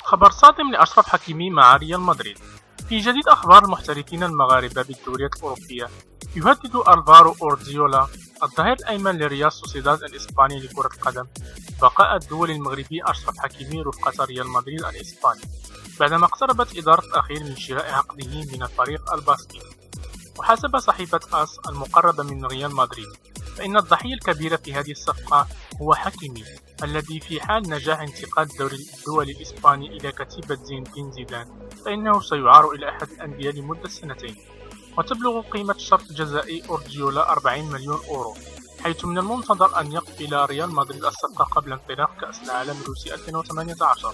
خبر صادم لأشرف حكيمي مع ريال مدريد. في جديد أخبار المحترفين المغاربة بالدوريات الأوروبية، يهدد ألفارو أورديولا الظهير الأيمن لريال سوسيداد الإسباني لكرة القدم بقاء الدولي المغربي أشرف حكيمي رفقة ريال مدريد الإسباني بعدما اقتربت إدارة الأخير من شراء عقده من الفريق الباسكي. وحسب صحيفة آس المقربة من ريال مدريد، فإن الضحية الكبير في هذه الصفقة هو حكيمي، الذي في حال نجاح انتقال الدولي الإسباني إلى كتيبة زين الدين زيدان فإنه سيعار إلى أحد الأندية لمدة سنتين. وتبلغ قيمة الشرط الجزائي أورديولا 40 مليون أورو، حيث من المنتظر أن يقبل ريال مدريد الصفقة قبل انطلاق كأس العالم روسي 2018.